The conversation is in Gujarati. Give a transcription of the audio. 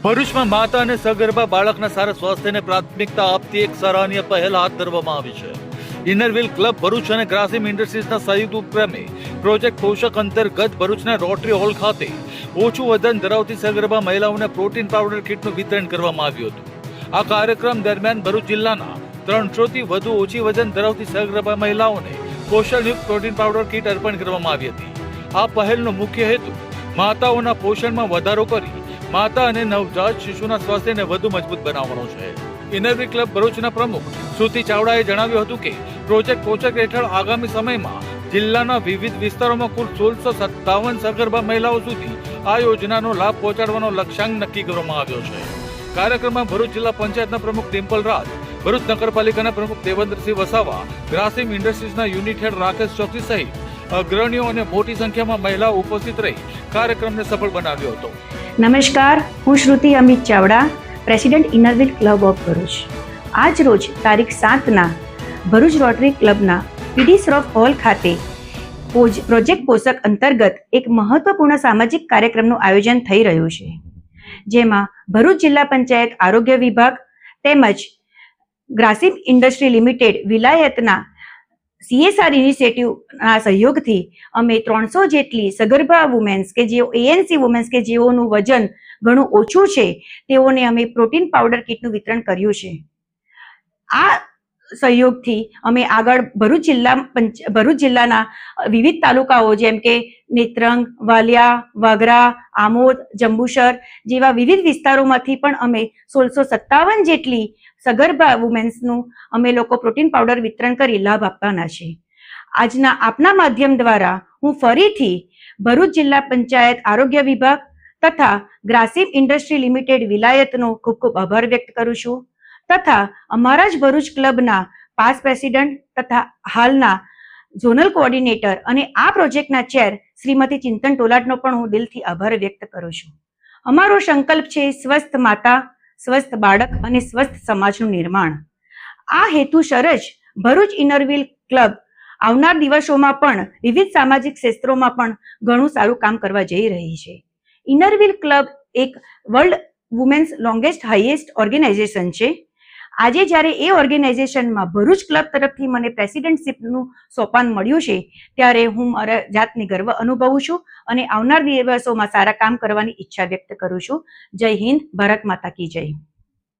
ભરૂચમાં માતા અને સગર્ભા બાળકના સારા સ્વાસ્થ્યને પ્રાથમિકતા આપતી એક સરાહનીય પહેલ હાથ ધરવામાં આવી છે. ઇનરવ્હીલ ક્લબ ભરૂચ અને ગ્રાસિમ ઇન્ડસ્ટ્રીઝના સંયુક્ત ઉપક્રમે પ્રોજેક્ટ પોષક અંતર્ગત ભરૂચના રોટરી હોલ ખાતે ઓછું વજન ધરાવતી સગર્ભા મહિલાઓને પ્રોટીન પાવડર કીટનું વિતરણ કરવામાં આવ્યું હતું. આ કાર્યક્રમ દરમિયાન ભરૂચ જિલ્લાના 300થી વધુ ઓછી વજન ધરાવતી સગર્ભા મહિલાઓને પોષણયુક્ત પ્રોટીન પાવડર કીટ અર્પણ કરવામાં આવી હતી. આ પહેલનો મુખ્ય હેતુ માતાઓના પોષણમાં વધારો કરી માતા અને નવજાત શિશુના સ્વાસ્થ્યને વધુ મજબૂત બનાવવાનો છે. ઇનરવ્હીલ ક્લબ ભરૂચના પ્રમુખ શ્રુતિ ચાવડાએ જણાવ્યું હતું કે પ્રોજેક્ટ પોષક હેઠળ આગામી સમયમાં જિલ્લાના વિવિધ વિસ્તારોમાં કુલ 1657 સગર્ભા મહિલાઓ સુધી આ યોજનાનો લાભ પહોંચાડવાનો લક્ષ્યાંક નક્કી કરવામાં આવ્યો છે. કાર્યક્રમમાં ભરૂચ જિલ્લા પંચાયતના પ્રમુખ ડિમ્પલ રાજ, ભરૂચ નગરપાલિકાના પ્રમુખ દેવેન્દ્રસિંહ વસાવા, ગ્રાસિમ ઇન્ડસ્ટ્રીઝના યુનિટ હેડ રાકેશ ચોકસી સહિત અગ્રણીઓ અને મોટી સંખ્યામાં મહિલાઓ ઉપસ્થિત રહી કાર્યક્રમને સફળ બનાવ્યો હતો. નમસ્કાર, હું Shruti Amit Chavda, president Inner Wheel club of Bharuch. આજ રોજ તારીખ 7ના ભરૂચ રોટરી ક્લબના પીડી શ્રોફ હોલ ખાતે પ્રોજેક્ટ પોષક અંતર્ગત એક મહત્વપૂર્ણ સામાજિક કાર્યક્રમનું આયોજન થઈ રહ્યું છે, જેમાં ભરૂચ જિલ્લા પંચાયત આરોગ્ય વિભાગ તેમજ ગ્રાસિમ ઇન્ડસ્ટ્રી લિમિટેડ વિલાયતના CSR ઇનિશિયેટિવના સહયોગથી અમે 300 જેટલી સગર્ભા વુમેન્સ કે જેઓ ANC વુમેન્સ કે જેઓનું વજન ઘણું ઓછું છે તેઓને અમે પ્રોટીન પાવડર કીટનું વિતરણ કર્યું છે. આ સહયોગથી અમે આગળ ભરૂચ જિલ્લાના વિવિધ તાલુકાઓ જેમ કે નેત્રંગ, વાલિયા, વાગરા, આમોદ, જંબુસર જેવા વિવિધ વિસ્તારોમાંથી પણ અમે 1657 જેટલી સગર્ભા વુમેન્સનું અમે લોકો પ્રોટીન પાવડર વિતરણ કરી લાભ આપવાના છે. આજના આપના માધ્યમ દ્વારા હું ફરીથી ભરૂચ જિલ્લા પંચાયત આરોગ્ય વિભાગ તથા ગ્રાસિમ ઇન્ડસ્ટ્રી લિમિટેડ વિલાયતનો ખૂબ ખૂબ આભાર વ્યક્ત કરું છું તથા અમારા જ ભરૂચ ક્લબના પાસ્ટ પ્રેસિડેન્ટ તથા હાલના ઝોનલ કોઓર્ડિનેટર અને આ પ્રોજેક્ટના ચેર શ્રીમતી ચિંતન ટોલાટનો પણ હું દિલથી આભાર વ્યક્ત કરું છું. અમારો સંકલ્પ છે સ્વસ્થ માતા, સ્વસ્થ બાળક અને સ્વસ્થ સમાજનું નિર્માણ. આ હેતુસર જ ભરૂચ ઇનરવ્હીલ ક્લબ આવનાર દિવસોમાં પણ વિવિધ સામાજિક ક્ષેત્રોમાં પણ ઘણું સારું કામ કરવા જઈ રહી છે. ઇનરવ્હીલ ક્લબ એક world women's longest highest organisation છે. આજે જ્યારે એ ઓર્ગેનાઇઝેશનમાં ભરૂચ ક્લબ તરફથી મને પ્રેસિડેન્ટશીપનું સોપાન મળ્યું છે ત્યારે હું મારા જાતની ગર્વ અનુભવું છું અને આવનાર દિવસોમાં સારા કામ કરવાની ઈચ્છા વ્યક્ત કરું છું. જય હિન્દ, ભારત માતા કી જય.